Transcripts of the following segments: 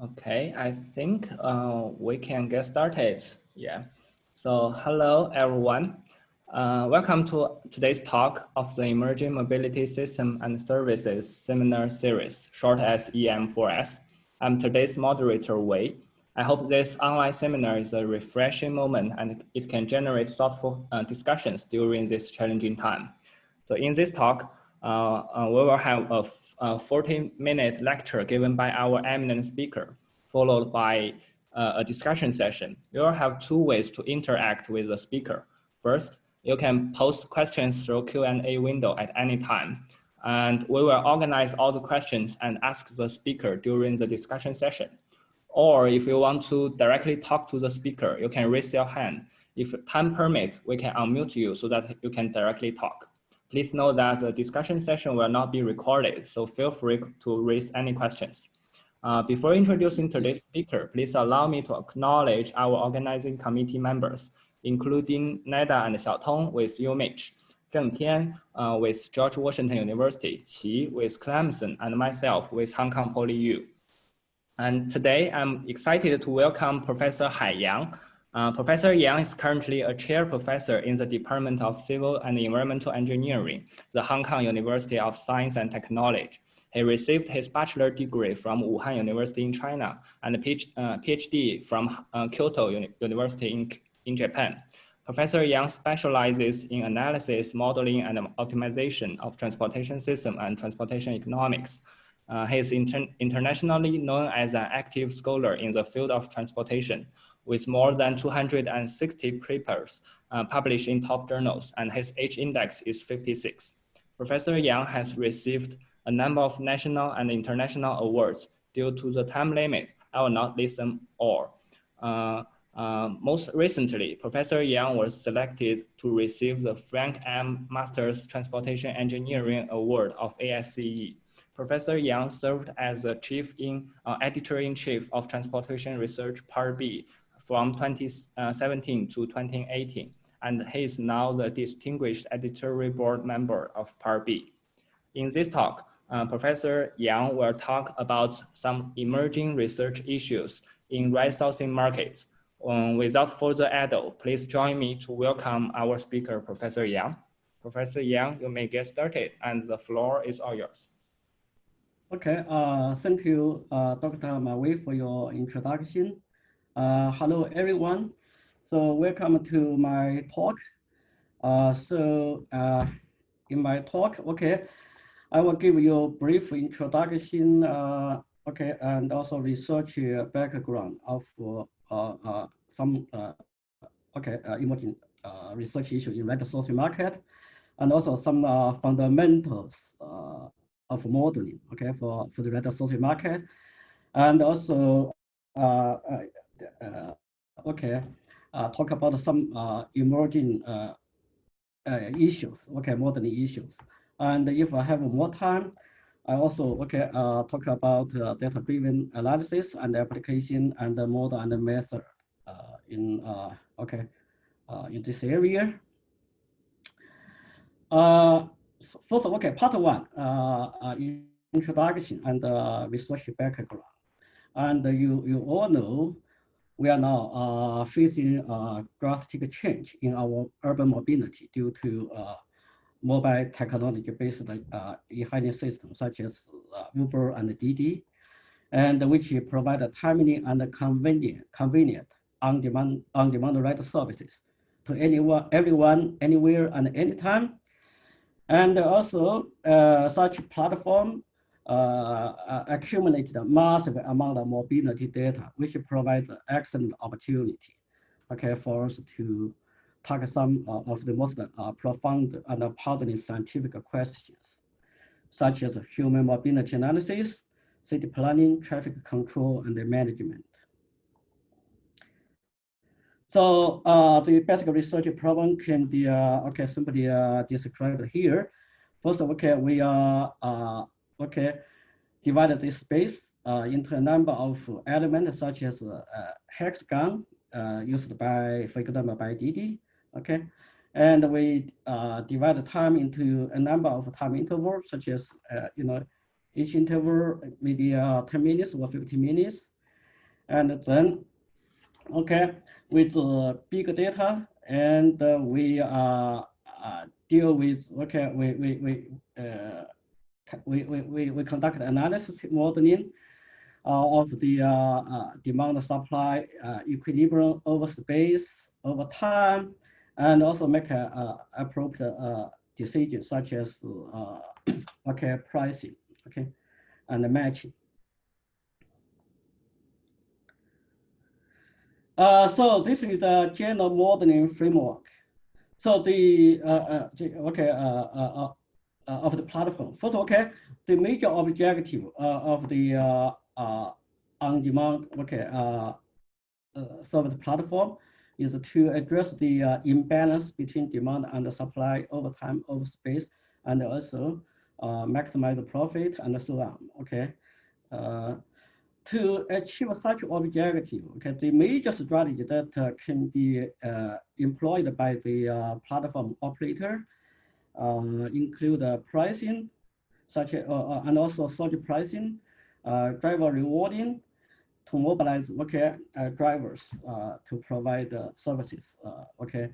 Okay, I think we can get started. Yeah. So hello, everyone. Welcome to today's talk of the Emerging Mobility System and Services Seminar Series, short as EM4S. I'm today's moderator, Wei. I hope this online seminar is a refreshing moment and it can generate thoughtful discussions during this challenging time. So in this talk, we will have a 40-minute lecture given by our eminent speaker, followed by a discussion session. You will have two ways to interact with the speaker. First, you can post questions through Q&A window at any time. And we will organize all the questions and ask the speaker during the discussion session. Or if you want to directly talk to the speaker, you can raise your hand. If time permits, we can unmute you so that you can directly talk. Please note that the discussion session will not be recorded, so feel free to raise any questions. Before introducing today's speaker, please allow me to acknowledge our organizing committee members, including Neda and Xiaotong with UMH, Zheng Tian with George Washington University, Qi with Clemson, and myself with Hong Kong Poly U. And today I'm excited to welcome Professor Hai Yang. Professor Yang is currently a chair professor in the Department of Civil and Environmental Engineering, the Hong Kong University of Science and Technology. He received his bachelor degree from Wuhan University in China and a PhD from Kyoto University in Japan. Professor Yang specializes in analysis, modeling, and optimization of transportation system and transportation economics. He is internationally known as an active scholar in the field of transportation, with more than 260 papers published in top journals, and his H index is 56. Professor Yang has received a number of national and international awards. Due to the time limit, I will not list them all. Most recently, Professor Yang was selected to receive the Frank M. Masters Transportation Engineering Award of ASCE. Professor Yang served as the editor-in-chief of Transportation Research Part B from 2017 to 2018, and he is now the distinguished editorial board member of Part B. In this talk, Professor Yang will talk about some emerging research issues in ride sourcing markets. Without further ado, please join me to welcome our speaker, Professor Yang. Professor Yang, you may get started, and the floor is all yours. Okay, thank you, Dr. Wei, for your introduction. Hello, everyone. So welcome to my talk. In my talk, okay, I will give you a brief introduction, okay, and also research background of some emerging research issues in rent sourcing market, and also some fundamentals of modeling, okay, for the rent sourcing market, and also talk about some emerging issues, okay, modeling issues. And if I have more time, I also talk about data-driven analysis and application and the model and the method in this area. First, okay, part one, introduction and research background. And you all know we are now facing drastic change in our urban mobility due to mobile technology-based e-hailing systems such as Uber and Didi, and which provide a timely and convenient on-demand ride services to anyone, everyone, anywhere, and anytime. And also, such platform accumulated a massive amount of mobility data, which provides excellent opportunity, okay, for us to target some of the most profound and puzzling scientific questions, such as human mobility analysis, city planning, traffic control, and management. So the basic research problem can be simply described here. First, okay, we divided this space into a number of elements such as hexagon used by, for example, by Didi, okay, and we divide time into a number of time intervals such as each interval maybe 10 minutes or 15 minutes. And then, okay, with big data, and we deal with, okay, we conduct analysis modeling of the demand supply equilibrium over space, over time, and also make appropriate decisions such as okay, pricing, okay, and matching. So this is the general modeling framework. So the okay of the platform. First, okay, the major objective of the on-demand okay service platform is to address the imbalance between demand and supply over time, over space, and also maximize the profit and so on. Okay. To achieve such objective, okay, the major strategy that can be employed by the platform operator include pricing, such as, and also surge pricing, driver rewarding, to mobilize okay drivers to provide services, okay,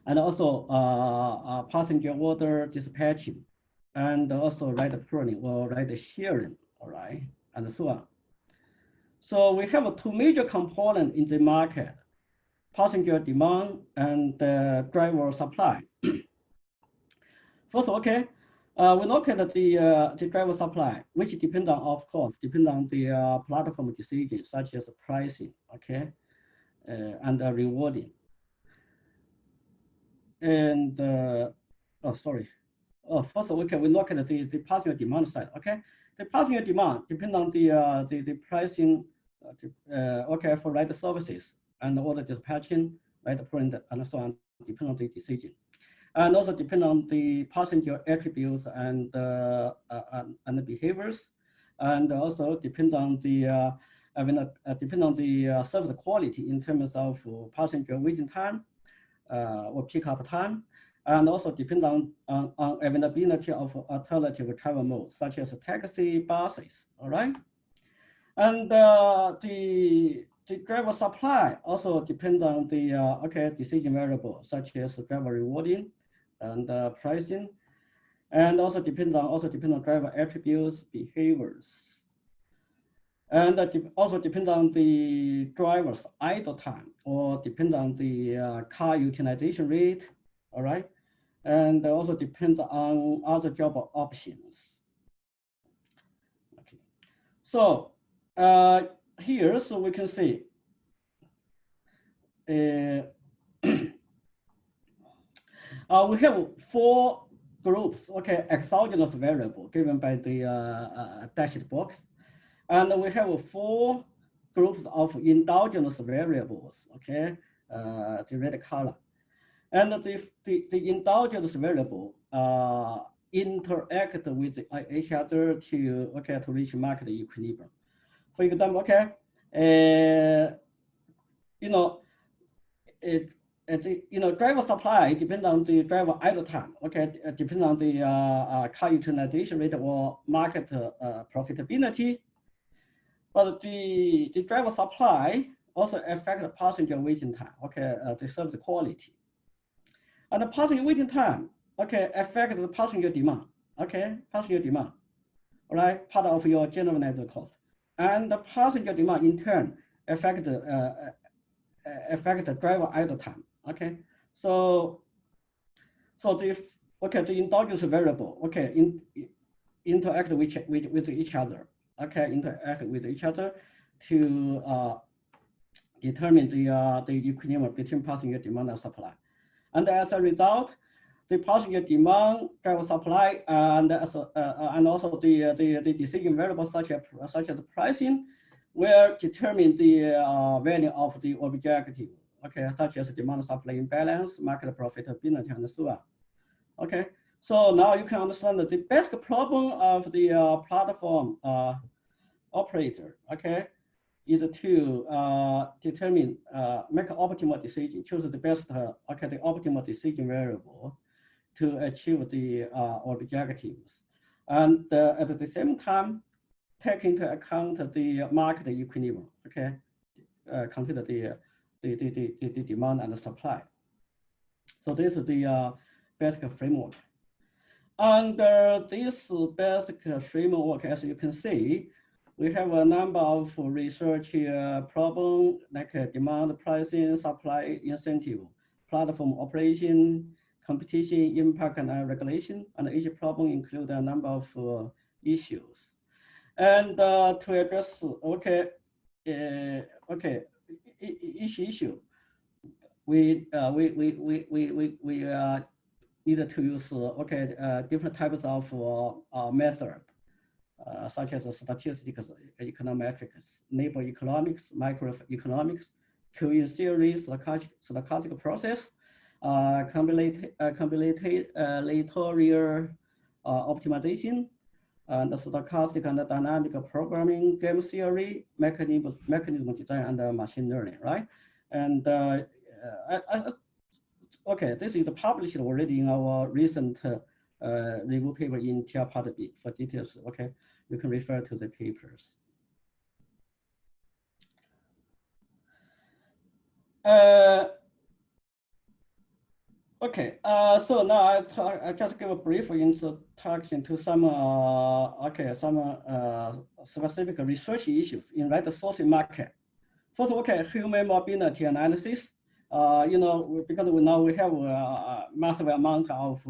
and also passenger order dispatching, and also ride pooling or ride sharing, all right, and so on. So we have two major components in the market: passenger demand and driver supply. First, okay, we look at the driver supply, which depend on, of course, depend on the platform decisions such as pricing, okay, and rewarding. And oh, sorry. First, okay, we look at the passenger demand side. Okay, the passenger demand depend on the pricing, okay, for ride services and order dispatching, ride pooling, and so on, depend on the decision. And also depend on the passenger attributes and the behaviors, and also depend on the depend on the service quality in terms of passenger waiting time or pickup time, and also depend on availability of alternative travel modes such as taxi, buses. All right, and the driver supply also depends on the okay decision variable such as driver rewarding and pricing, and also depends on driver attributes, behaviors, and also depends on the driver's idle time, or depend on the car utilization rate. All right, and also depends on other job options. Okay, so here, so we can see we have four groups, okay, exogenous variable given by the dashed box, and we have four groups of endogenous variables, okay, the red color, and the endogenous variable interact with each other to okay to reach market equilibrium. For example, okay, you know, driver supply depends on the driver idle time. Okay, depends on the car utilization rate or market profitability. But the driver supply also affect the passenger waiting time. Okay, the service quality, and the passenger waiting time, okay, affect the passenger demand. Okay, passenger demand. All right, part of your generalized cost, and the passenger demand in turn affect the driver idle time. Okay, so the endogenous variable, okay, interact with each other. Okay, interact with each other to determine the equilibrium between passenger demand and supply, and as a result, the passenger demand, driver supply, and also the decision variables such as pricing will determine the value of the objective, okay, such as demand supply imbalance, market profitability, and so on. Okay, so now you can understand that the basic problem of the platform operator, okay, is to determine, make an optimal decision, choose the best, okay, the optimal decision variable to achieve the objectives. And at the same time, take into account the market equilibrium. Okay, consider the demand and the supply. So this is the basic framework. Under this basic framework, as you can see, we have a number of research problems like demand, pricing, supply, incentive, platform operation, competition, impact, and regulation. And each problem includes a number of issues. And to address, each issue, we needed to use different types of method, such as statistics, econometrics, neighbor economics, microeconomics, queuing theory, stochastic process, combinatorial optimization, and stochastic and dynamic programming, game theory, mechanism design, and machine learning, right? And this is published already in our recent review paper in tier part B. For details, okay, you can refer to the papers. So now I just give a brief introduction to some specific research issues in ride sourcing market. First, human mobility analysis. Because we have a massive amount of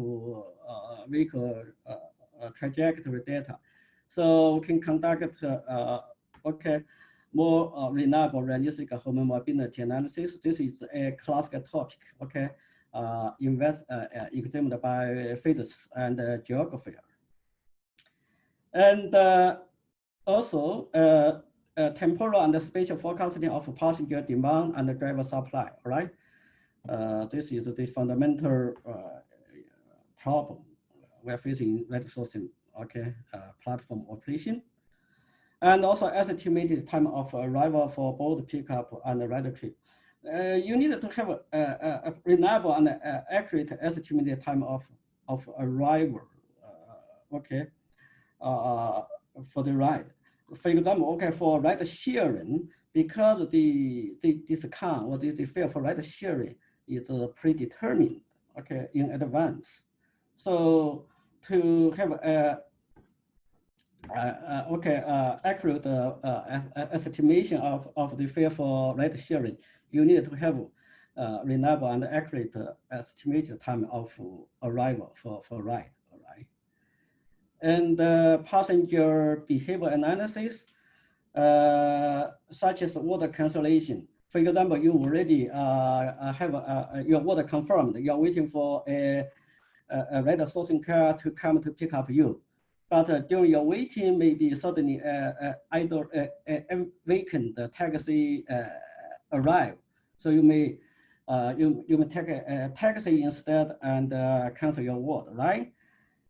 vehicle trajectory data, so we can conduct more reliable, realistic human mobility analysis. This is a classical topic, examined by physics and geography. And also temporal and spatial forecasting of passenger demand and driver supply, right? This is the fundamental problem we're facing in ride sourcing, platform operation. And also estimated time of arrival for both pickup and ride trip. You need to have a reliable and accurate estimated time of arrival, for the ride. For example, for ride sharing, because the discount or the fare for ride sharing is predetermined, in advance. So to have accurate estimation of the fare for ride sharing, you need to have reliable and accurate estimated time of arrival for ride, all right? And passenger behavior analysis, such as order cancellation. For example, you already have your order confirmed. You're waiting for a ride sourcing car to come to pick up you. But during your waiting, maybe suddenly either a vacant taxi arrive. So you may take a taxi instead and cancel your order, right?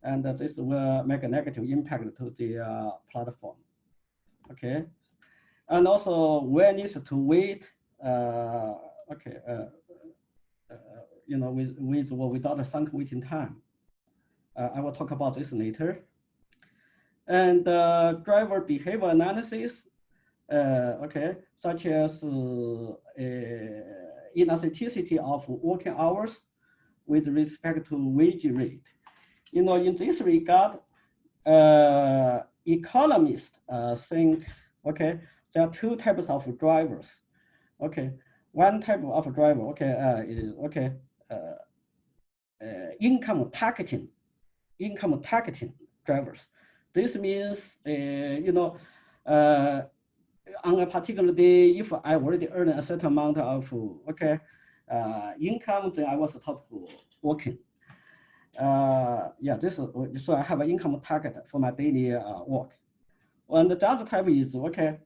And this will make a negative impact to the platform. Okay, and also where needs to wait. With or without a sunk waiting time. I will talk about this later. And driver behavior analysis, such as elasticity of working hours with respect to wage rate. In this regard, economists think, there are two types of drivers. One type of driver, is income targeting drivers. This means, on a particular day, if I already earn a certain amount of income, then I will stop working. So I have an income target for my daily work. And the other type is working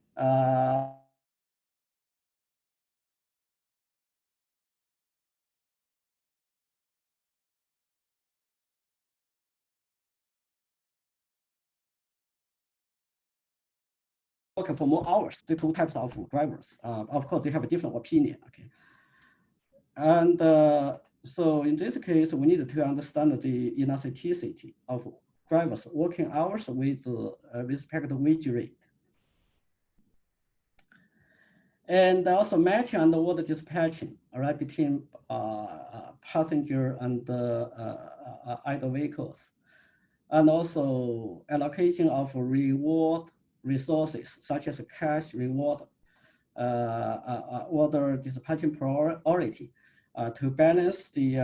for more hours. The two types of drivers. Of course, they have a different opinion. And so in this case, we need to understand the elasticity of drivers' working hours with respect to wage rate. and also matching and order dispatching, all right, between passenger and idle vehicles, and also allocation of reward resources such as cash reward, order dispatching priority to balance the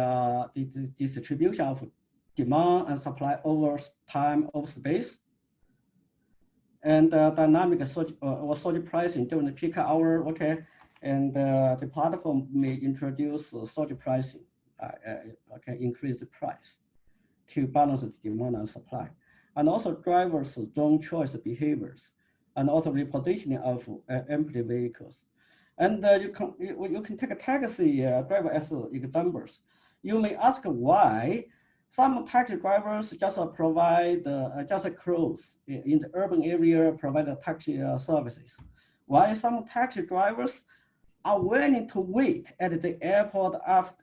distribution of demand and supply over time, over space, and dynamic surge or surge pricing during the peak hour. Okay, and the platform may introduce surge pricing, okay, increase the price to balance the demand and supply, and also drivers' zone choice behaviors, and also repositioning of empty vehicles. And you can take a taxi driver as examples. You may ask why some taxi drivers just provide, just close in the urban area, provide taxi services. Why some taxi drivers are willing to wait at the airport up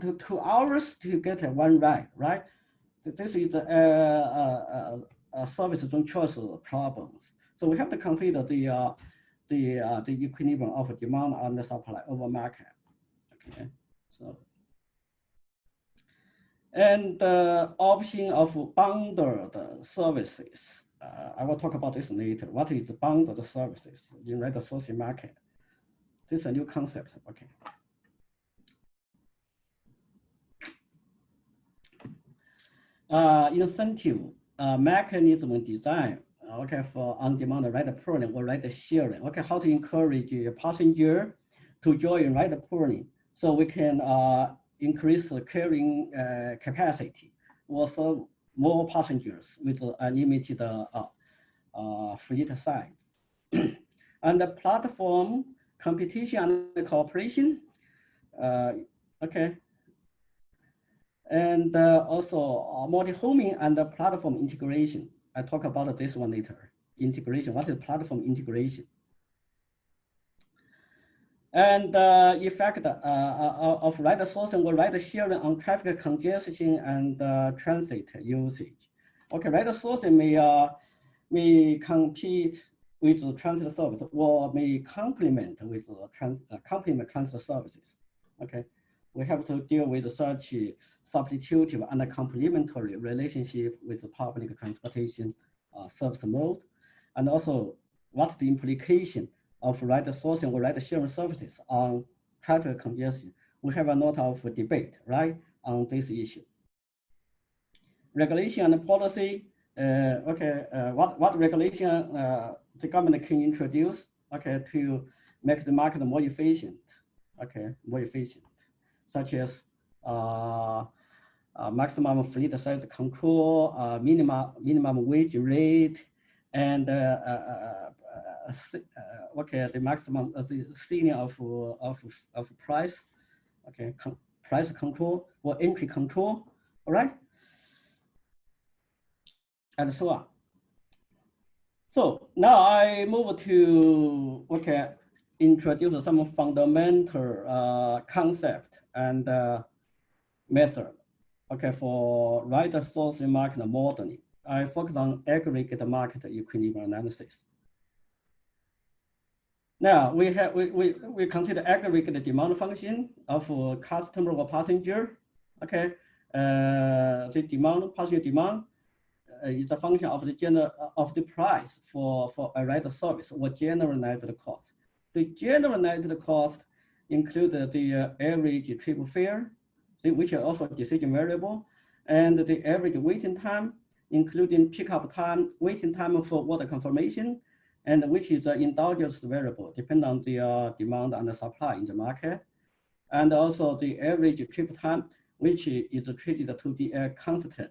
to 2 hours to get one ride, right? This is a service zone choice problems. So we have to consider the equilibrium of demand and the supply over market. Okay, so. And the option of bundled services. I will talk about this later. What is bundled services in the social market? This is a new concept, okay. Incentive mechanism design, okay, for on-demand ride pooling or ride sharing. Okay, how to encourage a passenger to join ride pooling so we can increase the carrying capacity, also more passengers with unlimited fleet size. And the platform competition and cooperation, okay. And also multi-homing and the platform integration. I talk about this one later. Integration, what is platform integration? And effect of ride sourcing or ride sharing on traffic congestion and transit usage. Okay, ride sourcing may compete with transit service or may complement with complement transit services. Okay, we have to deal with such substitutive and complementary relationship with the public transportation service mode, and also what's the implication of ride sourcing or ride sharing services on traffic congestion. We have a lot of debate, right, on this issue. Regulation and policy, okay, what regulation the government can introduce, okay, to make the market more efficient, okay, more efficient, such as maximum fleet size control, minimum wage rate, and okay, the maximum the ceiling of price, okay, price control or entry control, all right, and so on. So now I move to, okay, introduce some fundamental concept and method, okay, for ride sourcing market modeling. I focus on aggregate market equilibrium analysis. Now we consider aggregate demand function of customer or passenger. Okay, the demand, passenger demand, is a function of the price for a ride service or generalized cost. The generalized cost include the average trip fare, which are also decision variable, and the average waiting time, including pickup time, waiting time for order confirmation, and which is an endogenous variable, depending on the demand and the supply in the market. And also the average trip time, which is treated to be a constant.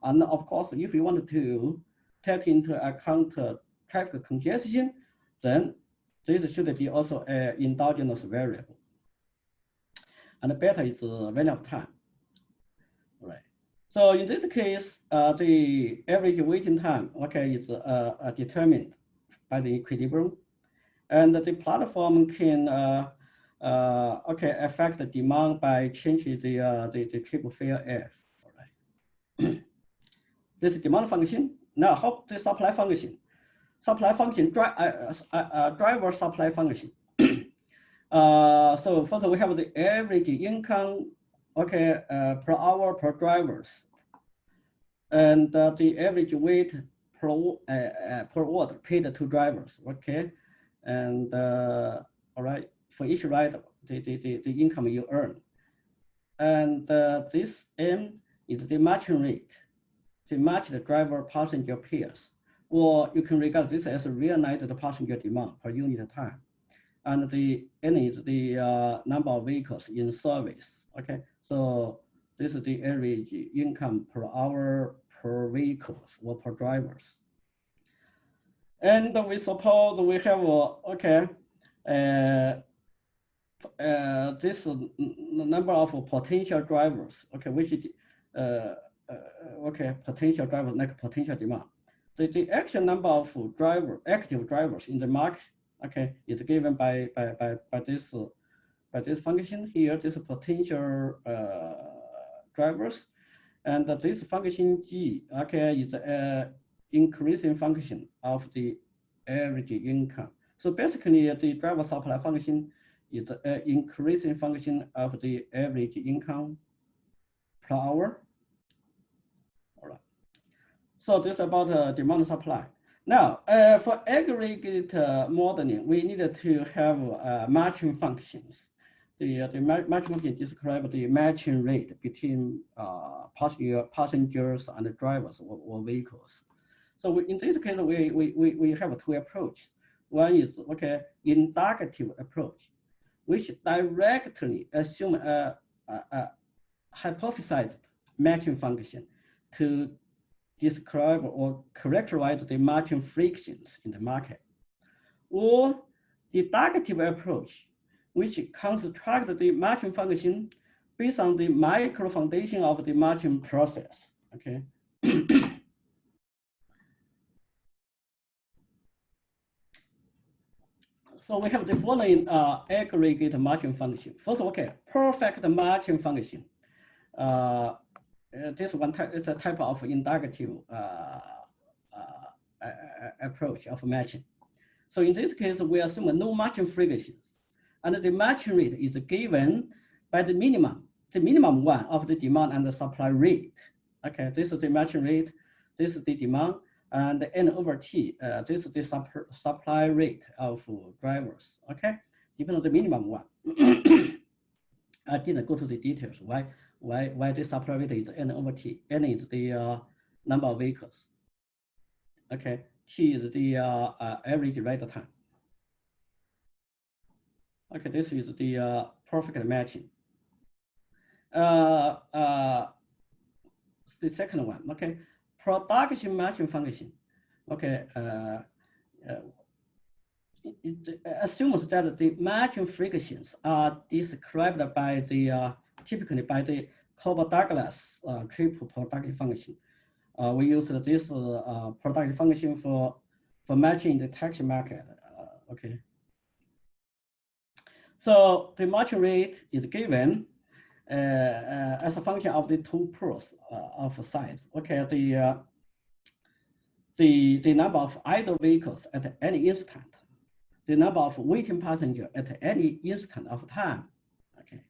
And of course, if you want to take into account traffic congestion, then this should be also an endogenous variable. And beta is value of time, right? So in this case, the average waiting time, okay, is determined by the equilibrium, and the platform can okay, affect the demand by changing the trip fare F. All right. This is demand function. Now, how the supply function? Supply function, driver supply function. So first we have the average income, okay, per hour per drivers, and the average weight per order paid to drivers, okay, and all right, for each ride, the income you earn, and this M is the matching rate, to match the driver passenger pairs, or you can regard this as a realized passenger demand per unit time. And the N is the number of vehicles in service. Okay, so this is the average income per hour per vehicles or per drivers. And we suppose we have okay, this number of potential drivers. Okay, which okay, potential drivers like potential demand. The actual number of active drivers in the market, okay, is given by this function here, this potential drivers, and this function G, okay, is an increasing function of the average income. So basically, the driver supply function is an increasing function of the average income per hour. All right. So this is about demand supply. Now, for aggregate modeling, we needed to have matching functions. The matching function describe the matching rate between passengers and drivers or vehicles. So in this case, we have two approaches. One is okay, inductive approach, which directly assume a hypothesized matching function to describe or characterize the matching frictions in the market, or deductive approach, which construct the matching function based on the micro foundation of the matching process. Okay. So we have the following aggregate matching function. First, okay, perfect matching function. This one is a type of inductive approach of matching. So in this case, we assume no matching frictions, and the matching rate is given by the minimum one of the demand and the supply rate. Okay, this is the matching rate, this is the demand, and N over T, this is the supply rate of drivers. Okay, depending on the minimum one. I didn't go to the details. Why the supply rate is N over T? N is the number of vehicles. Okay, T is the average ride time. Okay, this is the perfect matching. The second one, okay, production matching function. Okay, it assumes that the matching frictions are described by the typically by the Cobb-Douglas triple production function. We use this production function for matching the taxi market. Okay. So the matching rate is given as a function of the two pools of size. Okay, the number of idle vehicles at any instant, the number of waiting passengers at any instant of time. Okay.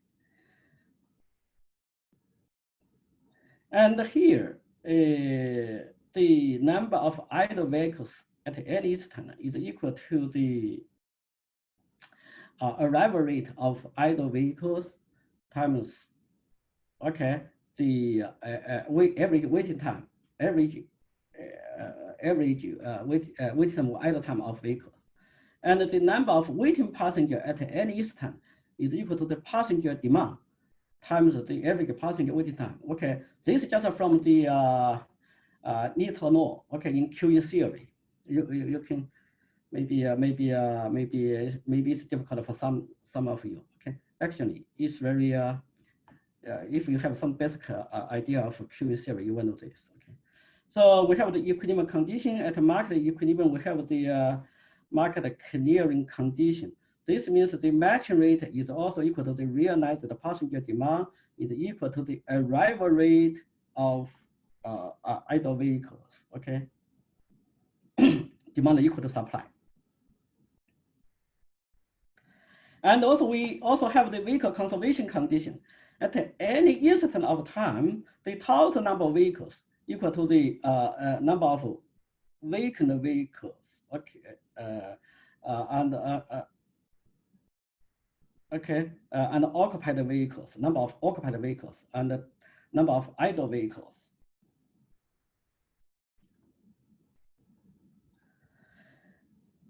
And here, the number of idle vehicles at any instant is equal to the arrival rate of idle vehicles times, okay, the average waiting time, waiting time or idle time of vehicles. And the number of waiting passengers at any instant is equal to the passenger demand times the average passenger waiting time. Okay, this is just from the Newton law. Okay, in QE theory, you can maybe it's difficult for some of you. Okay, actually, it's very if you have some basic idea of QE theory, you will know this. Okay, so we have the equilibrium condition at market equilibrium. We have the market clearing condition. This means the matching rate is also equal to the realized passenger demand is equal to the arrival rate of idle vehicles. Okay, demand equal to supply. And also we also have the vehicle conservation condition. At any instant of time, the total number of vehicles equal to the number of vacant vehicles. Okay, and occupied vehicles, number of occupied vehicles, and number of idle vehicles.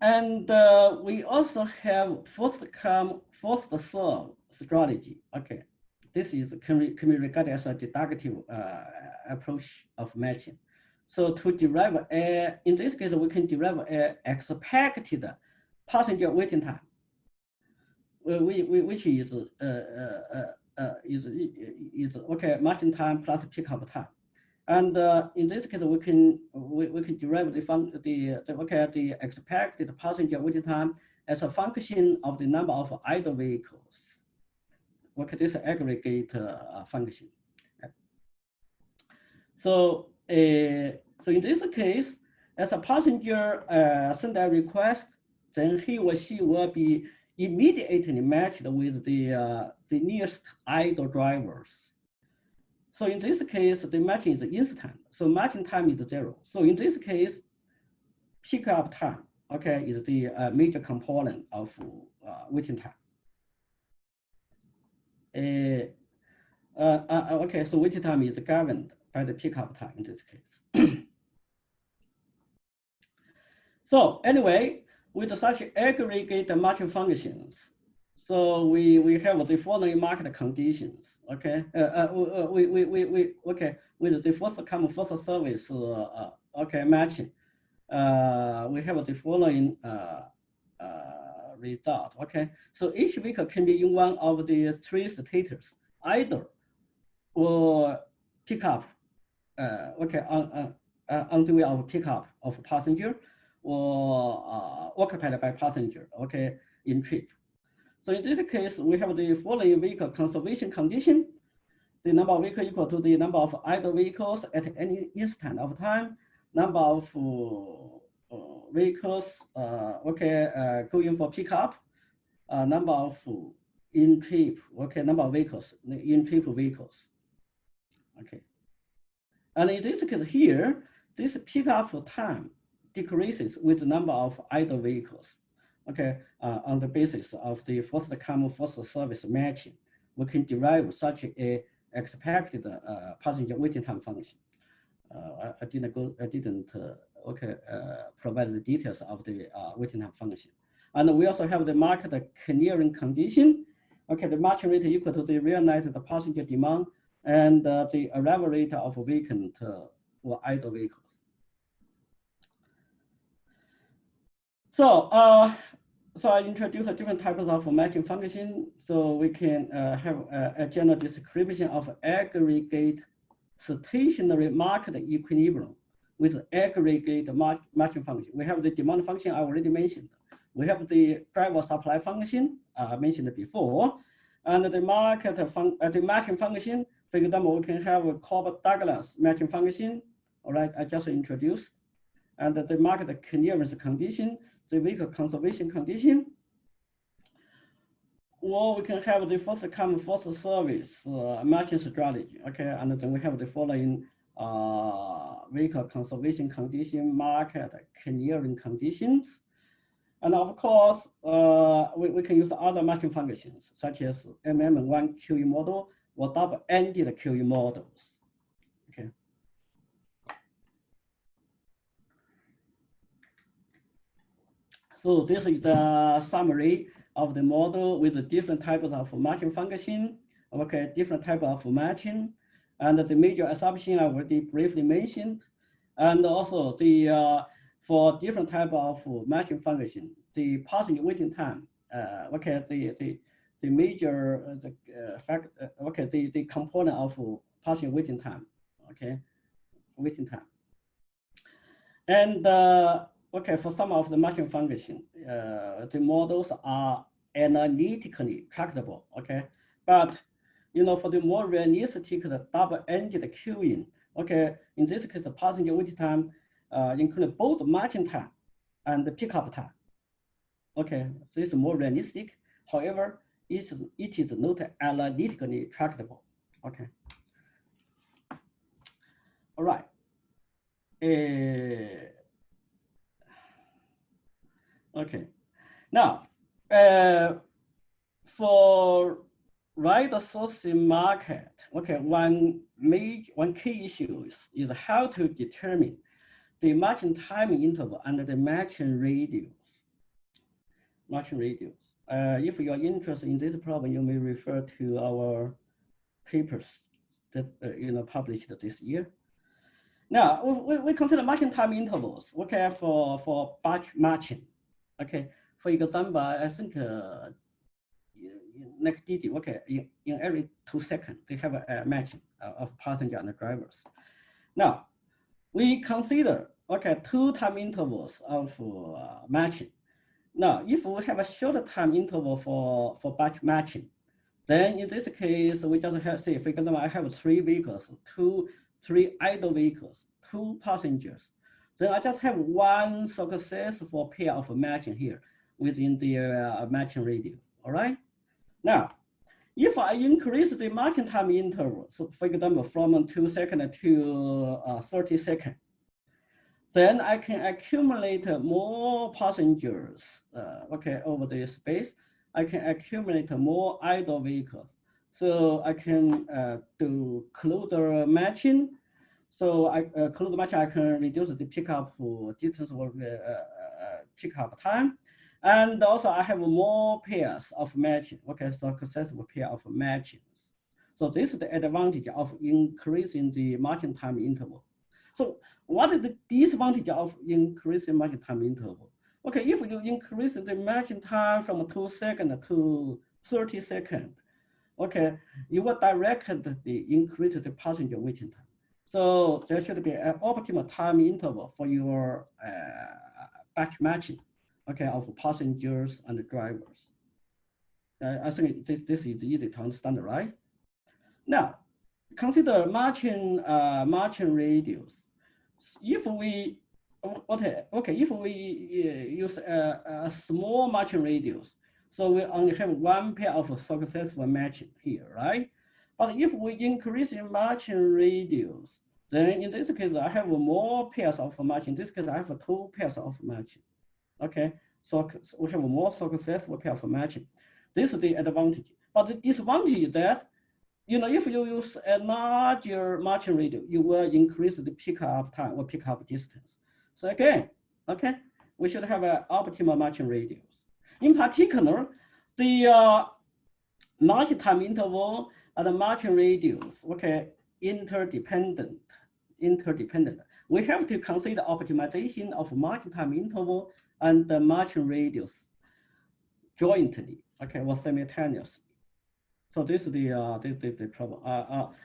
And we also have first come, first serve strategy. Okay, this is can be regarded as a deductive approach of matching. So to derive in this case, we can derive expected passenger waiting time, which is okay, matching time plus pickup time. And in this case, we can derive the expected passenger waiting time as a function of the number of idle vehicles. Okay, this aggregate function. So so in this case, as a passenger send a request, then he or she will be immediately matched with the nearest idle drivers. So in this case, the matching is instant. So matching time is 0. So in this case, pickup time, okay, is the major component of waiting time. Okay, so waiting time is governed by the pickup time in this case. So anyway, with such aggregate matching functions, so we have the following market conditions. Okay, okay, with the first come first service okay matching, we have the following result. Okay, so each vehicle can be in one of the 3 status, either or pick up. Okay, on the way of pickup of passenger, or occupied by passenger. Okay, in trip. So in this case, we have the following vehicle conservation condition. The number of vehicles equal to the number of idle vehicles at any instant of time. Number of vehicles going for pickup. Number of in trip. Okay, number of vehicles in trip vehicles. Okay. And in this case here, this pickup time decreases with the number of idle vehicles. Okay, on the basis of the first come first service matching, we can derive such a expected passenger waiting time function. I didn't provide the details of the waiting time function. And we also have the market clearing condition. Okay, the matching rate equal to the realized passenger demand and the arrival rate of vacant or idle vehicles. So, so I introduced different types of matching function. So we can have a general description of aggregate stationary market equilibrium with aggregate matching function. We have the demand function I already mentioned. We have the driver supply function mentioned before, and the the matching function. For example, we can have a Cobb-Douglas matching function. All right, I just introduced, and the market clearance condition, the vehicle conservation condition, or we can have the first come first service matching strategy. Okay, and then we have the following vehicle conservation condition, market clearing conditions, and of course we can use other matching functions such as MM1 QE model or double-ended QE models. Okay. So this is the summary of the model with the different types of matching function. Okay, different type of matching, and the major assumption I already briefly mentioned, and also the for different type of matching function, the passenger waiting time. Okay, the major the component of passenger waiting time. Okay, waiting time, and okay, for some of the matching function, the models are analytically tractable. Okay, but for the more realistic double-ended queuing, okay, in this case, the passenger waiting time include both matching time and the pickup time. Okay, this is more realistic. However, it is not analytically tractable. Okay. All right. Okay. Now, for ride sourcing market, okay, one key issue is how to determine the matching time interval and the matching radius. If you are interested in this problem, you may refer to our papers that published this year. Now we consider matching time intervals, okay, for batch matching. Okay, for example, I think next digit, okay, in every 2 seconds they have a matching of passenger and drivers. Now we consider, okay, 2 time intervals of matching. Now, if we have a shorter time interval for batch matching, then in this case, we just have, say, for example, I have 3 vehicles, 3 idle vehicles, 2 passengers. Then I just have 1 successful pair of matching here within the matching radius, all right? Now, if I increase the matching time interval, so for example, from 2 seconds to 30 seconds, then I can accumulate more passengers, okay, over the space. I can accumulate more idle vehicles. So I can do closer matching. So closer matching, I can reduce the pickup distance or pickup time. And also I have more pairs of matching, okay, so successful pair of matchings. So this is the advantage of increasing the matching time interval. So what is the disadvantage of increasing matching time interval? Okay, if you increase the matching time from 2 seconds to 30 seconds, okay, you will directly increase the passenger waiting time. So there should be an optimal time interval for your batch matching, okay, of passengers and drivers. I think this is easy to understand, right? Now, consider matching radius. If we if we use a small matching radius, so we only have 1 pair of successful matching here, right? But if we increase in matching radius, then in this case I have more pairs of matching. In this case I have 2 pairs of matching. Okay, so we have more successful pair of matching. This is the advantage. But the disadvantage is that, if you use a larger matching radius, you will increase the pickup time or pickup distance. So again, okay, we should have an optimal matching radius. In particular, the matching time interval and the matching radius, okay, interdependent. We have to consider optimization of matching time interval and the matching radius jointly, okay, or simultaneously. So this is the problem.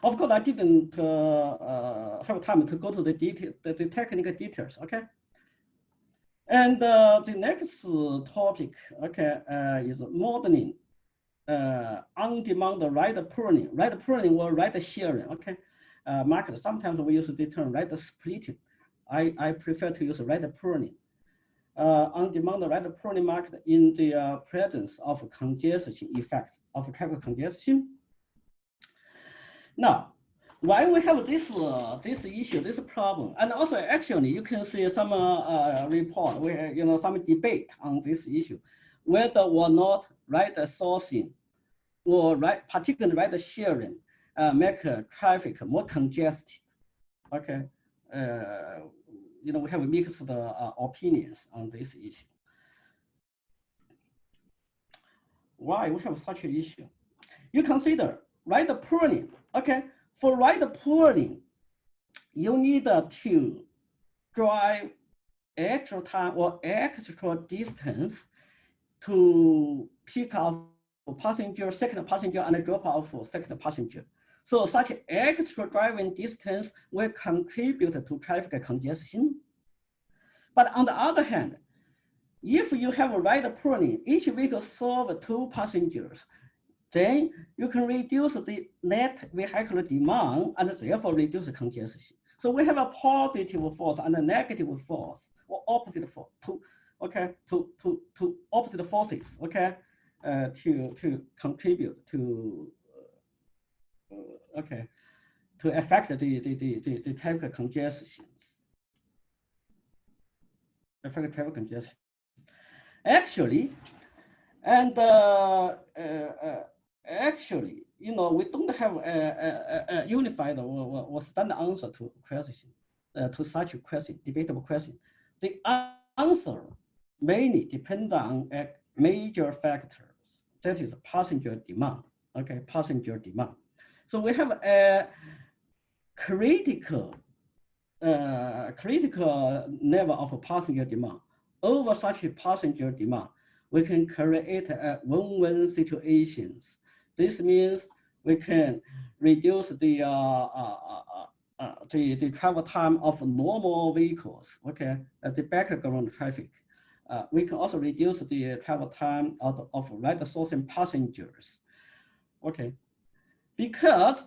Of course, I didn't have time to go to the detail, the technical details. Okay. And the next topic, okay, is modeling on-demand ride pooling. Ride pooling or ride sharing. Okay. Market. Sometimes we use the term ride splitting. I prefer to use ride pooling. On-demand ride pooling market in the presence of congestion effects of traffic congestion. Now, why we have this issue, this problem, and also actually you can see some report where some debate on this issue, whether or not ride sourcing or particularly ride sharing make traffic more congested. Okay, we have mixed opinions on this issue. Why we have such an issue? You consider ride pooling. Okay, for ride pooling, you need to drive extra time or extra distance to pick up passenger, second passenger, and drop off second passenger. So such extra driving distance will contribute to traffic congestion. But on the other hand, if you have a ride pooling, each vehicle serves 2 passengers, then you can reduce the net vehicular demand and therefore reduce the congestion. So we have a positive force and a negative force or opposite force, two opposite forces, okay, to contribute to to affect the traffic congestion. Actually, and actually, you know, we don't have a unified or standard answer to question, to such a question, debatable question. The answer mainly depends on major factors. That is passenger demand. Okay, passenger demand. So we have a critical level of passenger demand. Over such a passenger demand, we can create a win-win situations. This means we can reduce the travel time of normal vehicles, okay, the background traffic. We can also reduce the travel time of ride-sourcing passengers, okay, because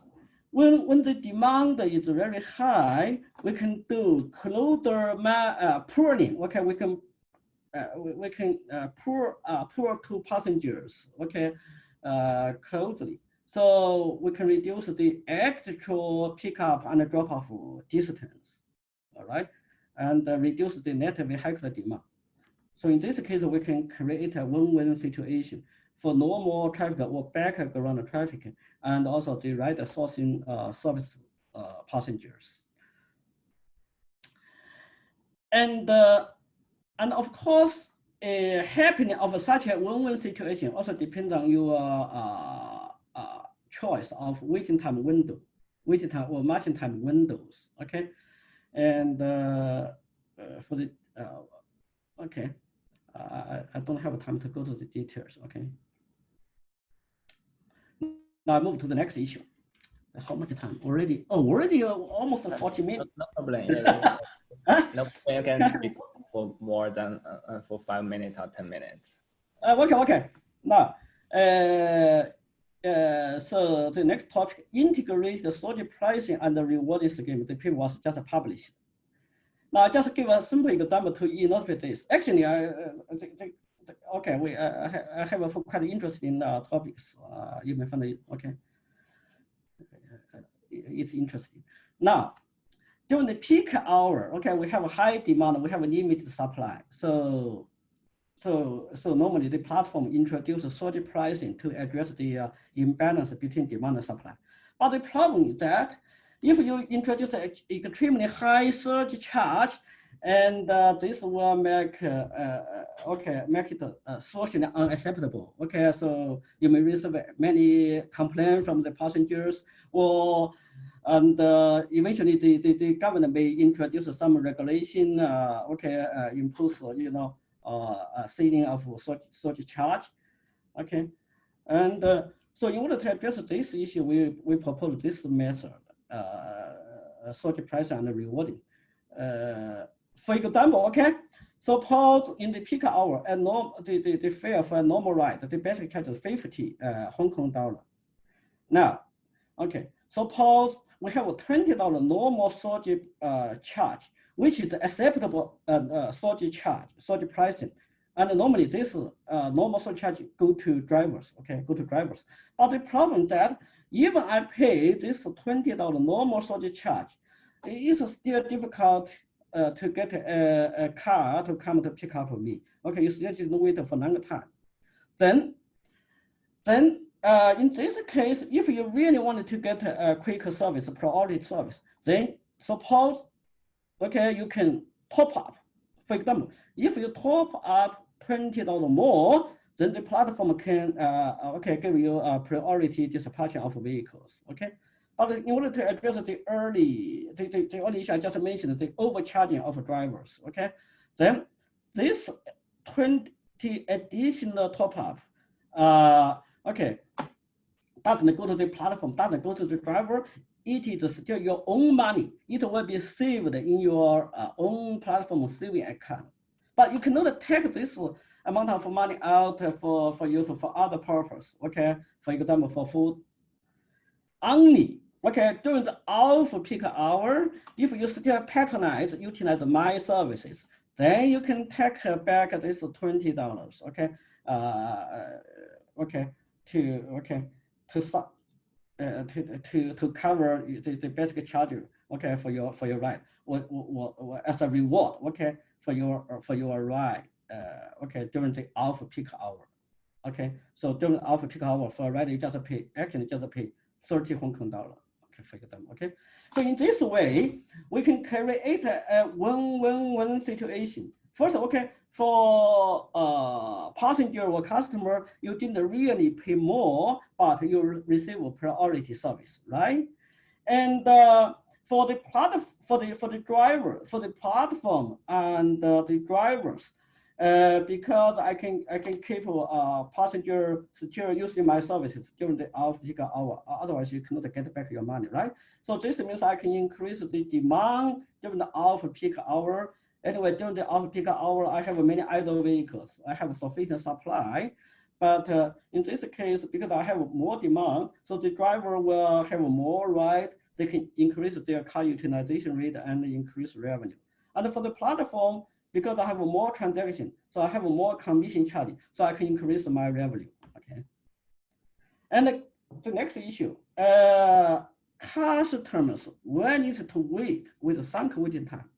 when the demand is very high, we can do closer pooling. Okay, we can pool two passengers. Okay, closely, so we can reduce the actual pickup and drop off distance. All right, and reduce the net vehicular demand. So in this case, we can create a win-win situation for normal traffic or background traffic, and also the ride sourcing service passengers. And of course, happening of such a win-win situation also depends on your choice of waiting time window, waiting time or margin time windows. Okay, and for the okay. I don't have time to go to the details, okay? Now I move to the next issue. How much time? Already almost 40 minutes. No problem. Yeah, no, you can speak for more than for 5 minutes or 10 minutes. Okay. Now, so the next topic, integrate the surge pricing and the rewarding scheme. The paper was just published. Now, just give a simple example to illustrate this. Actually, I have quite interesting topics. You may find it, okay. It's interesting. Now, during the peak hour, okay, we have a high demand, we have a limited supply. So normally the platform introduces surge pricing to address the imbalance between demand and supply. But the problem is that if you introduce an extremely high surge charge, and this will make make it socially unacceptable. Okay, so you may receive many complaints from the passengers, and eventually the government may introduce some regulation. Impose ceiling of surge charge. Okay, and so in order to address this issue, we propose this method. Surge price and rewarding. For example, okay, suppose in the peak hour, the fare for a normal ride, the basic charge is 50 Hong Kong dollar. Now, okay, suppose we have a $20 normal surge charge, which is acceptable surge pricing. And normally this normal surge charge go to drivers, okay, But the problem is that even I pay this $20 normal surge charge, it is still difficult to get a car to come to pick up me. Okay, you still need to wait for a long time. Then in this case, if you really wanted to get a quick service, priority service, then suppose, okay, you can top up. For example, if you top up $20 more, then the platform can give you a priority dispatching of vehicles. Okay, but in order to address the early issue I just mentioned, the overcharging of drivers. Okay, then this 20 additional top up, doesn't go to the platform, doesn't go to the driver. It is still your own money. It will be saved in your own platform saving account. But you cannot take this amount of money out for use for other purpose. Okay, for example, for food. Only during the off-peak hour, if you still utilize my services, then you can take back this $20. Okay, okay, to cover the basic charge, okay, for your ride, or as a reward, okay, for your ride, okay, during the off-peak hour, okay. So during off-peak hour for a ride, you just pay 30 Hong Kong dollar, okay, for them, okay. So in this way, we can create a win-win-win situation. First, okay, for passenger or customer, you didn't really pay more, but you receive a priority service, right? And for the driver, for the platform and the drivers, because I can keep passenger secure using my services during the off-peak hour. Otherwise, you cannot get back your money, right? So this means I can increase the demand during the off-peak hour. Anyway, during the off-peak hour, I have many idle vehicles. I have sufficient supply. But in this case, because I have more demand, so the driver will have more ride. They can increase their car utilization rate and increase revenue. And for the platform, because I have more transaction, so I have more commission charge, so I can increase my revenue. Okay. And the next issue, customers will need to wait with sunk waiting time.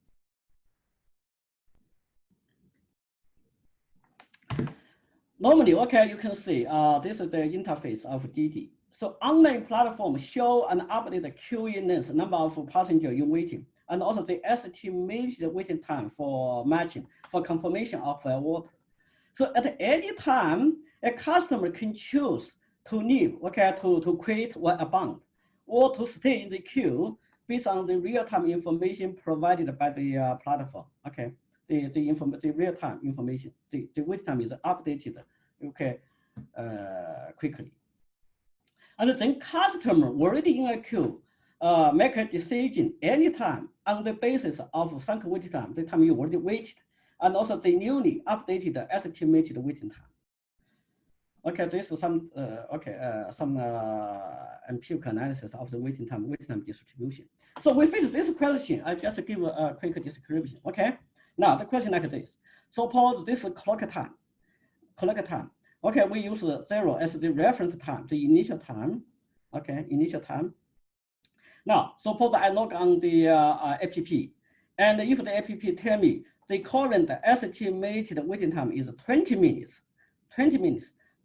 Normally, okay, you can see this is the interface of Didi. So online platform show and update the queuing length, number of passengers you waiting, and also the estimated waiting time for matching, for confirmation of a order. So at any time, a customer can choose to leave, okay, to quit or abandon, or to stay in the queue based on the real-time information provided by the platform, okay. The real-time information, the wait time is updated, okay, quickly. And then customer already in a queue make a decision anytime on the basis of sunk wait time, the time you already waited, and also the newly updated estimated waiting time. Okay, this is some empirical analysis of the waiting time distribution. So we fit this question. I just give a quick description. Okay. Now the question like this: suppose this is clock time. Okay, we use 0 as the reference time, the initial time. Okay, initial time. Now suppose I log on the app, and if the app tell me the current estimated waiting time is 20 minutes,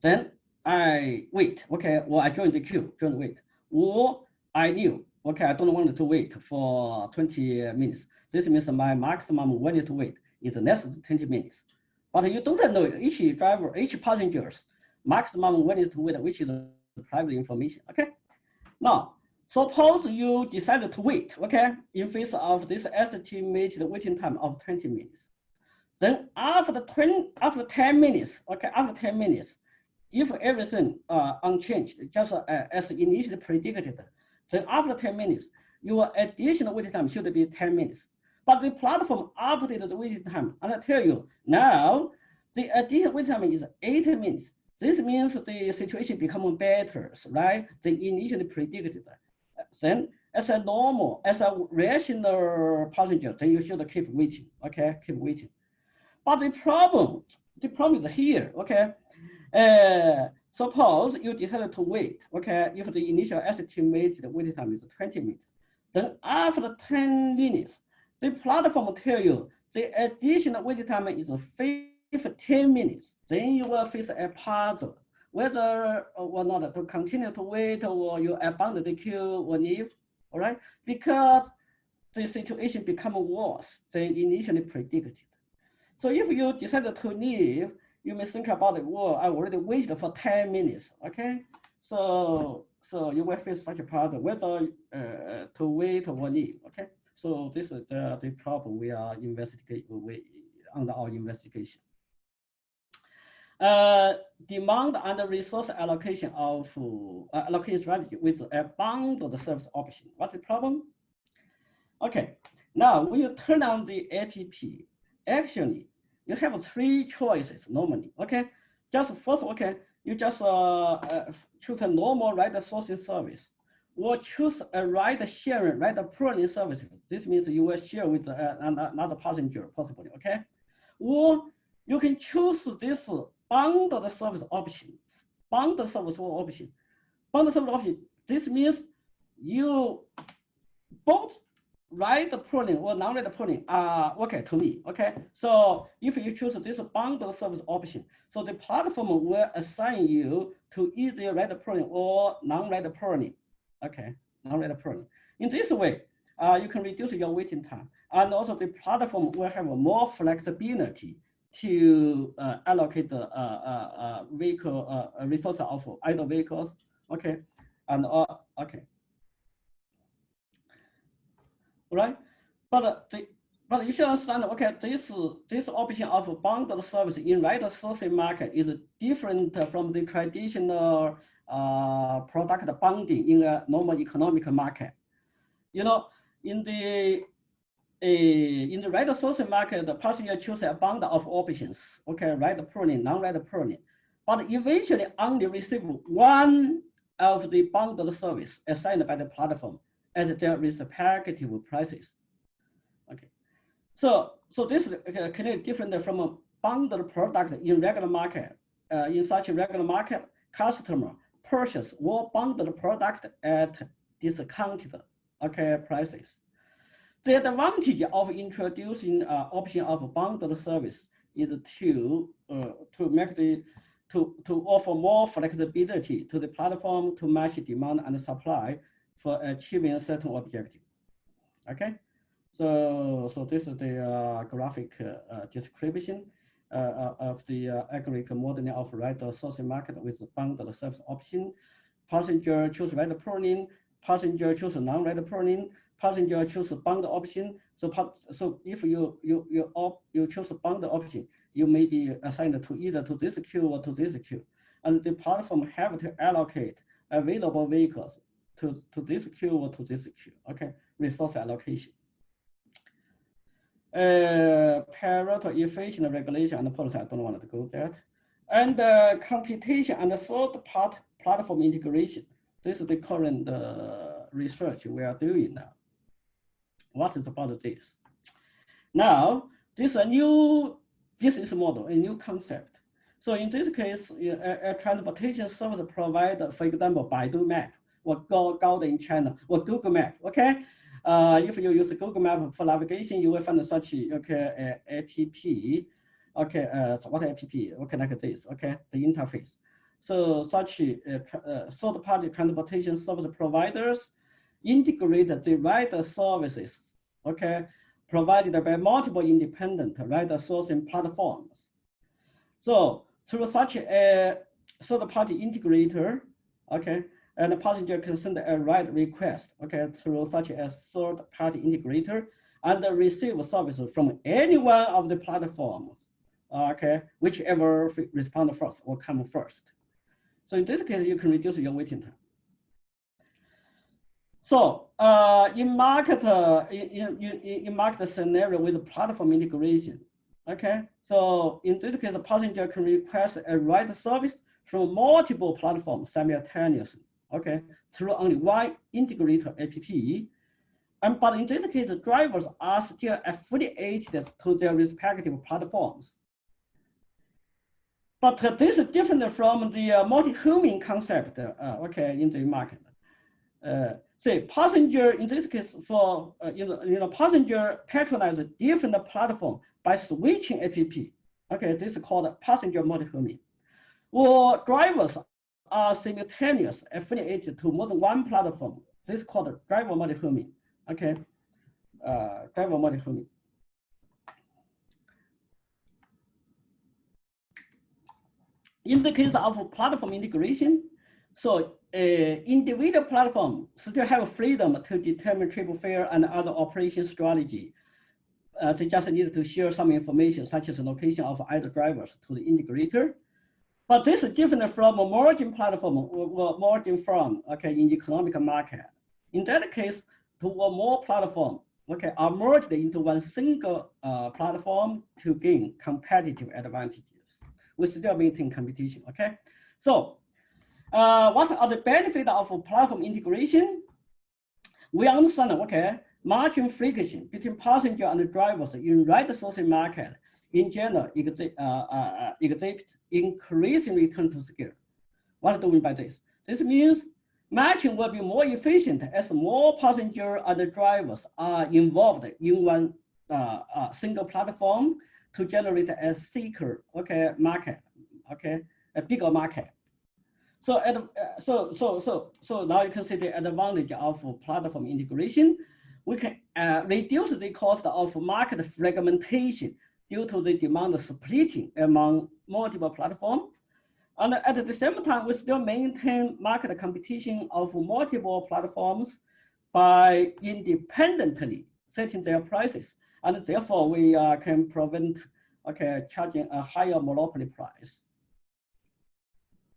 then I wait. Okay, or I join the queue, wait, or I knew, okay, I don't want to wait for 20 minutes. This means my maximum willing to wait is less than 20 minutes. But you don't know each driver, each passenger's maximum willing to wait, which is private information. Okay. Now, suppose you decide to wait, okay, in face of this estimated waiting time of 20 minutes. Then after 10 minutes, okay, after 10 minutes, if everything unchanged, just as initially predicted, then after 10 minutes, your additional waiting time should be 10 minutes. But the platform updated the waiting time, and I tell you now, the additional waiting time is 8 minutes. This means the situation becomes better, right? Than initially predicted. Then, as a rational passenger, then you should keep waiting. Okay, keep waiting. But the problem is here. Okay, suppose you decided to wait. Okay, if the initial estimated waiting time is 20 minutes, then after 10 minutes. The platform tell you the additional waiting time is 15 minutes. Then you will face a puzzle, whether or not to continue to wait or you abandon the queue or leave, all right? Because the situation becomes worse than initially predicted. So if you decide to leave, you may think about it, well, I already waited for 10 minutes, okay? So you will face such a puzzle, whether to wait or leave, okay? So this is the problem we are investigating under our investigation. Demand and resource allocation of allocation strategy with a bundled service option. What's the problem? Okay, now when you turn on the app, actually you have 3 choices normally. Okay, just first, okay, you just choose a normal ride sourcing service, or choose a ride sharing, ride pooling service. This means you will share with another passenger, possibly, okay? Or you can choose this bundled service options. bundled service option. Bundled service option, this means you both ride-pooling or non-ride-pooling are okay to me, okay? So if you choose this bundled service option, so the platform will assign you to either ride-pooling or non-ride-pooling, okay? Non-ride-pooling. In this way, you can reduce your waiting time. And also the platform will have more flexibility to allocate the vehicle resources of idle vehicles, okay? And okay. Right, but you should understand. Okay, this option of bundled service in ride-sourcing market is different from the traditional product bundling in a normal economic market. You know, in the ride-sourcing market, the passenger chooses a bundle of options. Okay, ride-pooling, non-ride-pooling, but eventually only receive one of the bundled service assigned by the platform at their respective prices. Okay, so this is clearly different from a bundled product in regular market. In such a regular market, customer purchase or bundled product at discounted prices. The advantage of introducing option of bundled service is to offer more flexibility to the platform to match demand and supply for achieving a certain objective. Okay, so this is the graphic description of the aggregate modeling of ride-sourcing market with bundled service option. Passenger choose ride-pooling, passenger choose non-ride-pooling, passenger choose bundled option. So if you choose bundled option, you may be assigned to either to this queue or to this queue, and the platform have to allocate available vehicles to this queue or to this queue, okay, resource allocation. Pareto efficient regulation and policy, I don't want to go there. And computation and third-party platform integration. This is the current research we are doing now. What is about this? Now, this is a new business model, a new concept. So in this case, a transportation service provider, for example, Baidu Map, or Gaode in China, or Google Map, okay? If you use Google Map for navigation, you will find such, okay, app, okay, so what app? Okay, like this, okay, the interface. So such third-party transportation service providers integrate the ride services, okay, provided by multiple independent ride sourcing platforms. So through such a third-party integrator, okay, and the passenger can send a ride request, okay, through such a third-party integrator and receive services from any one of the platforms, okay, whichever respond first or come first. So in this case, you can reduce your waiting time. So in market scenario with platform integration, okay. So in this case, the passenger can request a ride service from multiple platforms simultaneously, okay, through only one integrator app. But in this case, the drivers are still affiliated to their respective platforms. But this is different from the multi-homing concept, okay, in the market. Say passenger in this case for passenger patronize a different platform by switching app. Okay, this is called passenger multi-homing. Or drivers are simultaneous affiliated to more than one platform. This is called driver multi-homing. Okay, driver multi-homing. In the case of platform integration, so individual platform still have freedom to determine trip fare and other operation strategy. They just need to share some information such as the location of idle drivers to the integrator. But this is different from a merging platform or merging firm, okay, in economic market. In that case, two or more platform, okay, are merged into one single platform to gain competitive advantages. We still maintain competition, okay? So what are the benefits of platform integration? We understand, okay, margin friction between passenger and drivers in ride sourcing market in general exhibit increasing return to scale. What do we mean by this? This means matching will be more efficient as more passengers and drivers are involved in one single platform to generate a thicker, market, a bigger market. So now you can see the advantage of platform integration. We can reduce the cost of market fragmentation due to the demand splitting among multiple platforms. And at the same time, we still maintain market competition of multiple platforms by independently setting their prices. And therefore, we can prevent charging a higher monopoly price.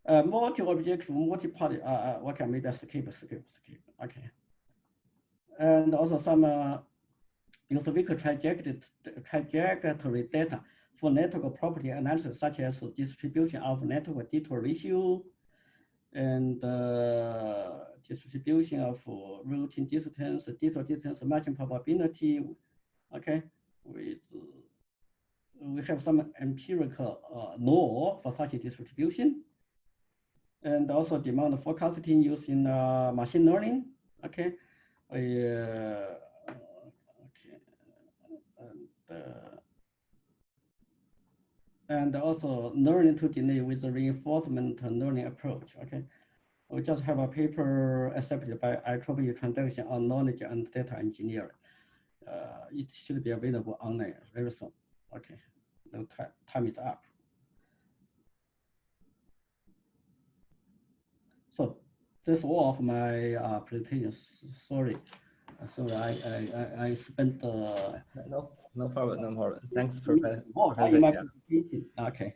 Multi-object, multi-party, maybe I skip. Okay. And also some use vehicle trajectory data for network property analysis, such as distribution of network detour ratio and distribution of routing distance, detour distance, matching probability. Okay, we have some empirical law for such a distribution, and also demand forecasting using machine learning. Okay, and also learning to delay with the reinforcement learning approach. Okay, we just have a paper accepted by IEEE Transaction on Knowledge and Data Engineering. It should be available online very soon. Okay, no time is up. So that's all of my presentation. Sorry. So I spent no problem. Thanks, Professor. Okay.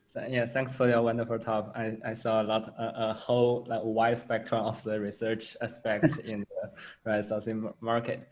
So, yeah, thanks for your wonderful talk. I saw a whole wide spectrum of the research aspect in the sourcing market.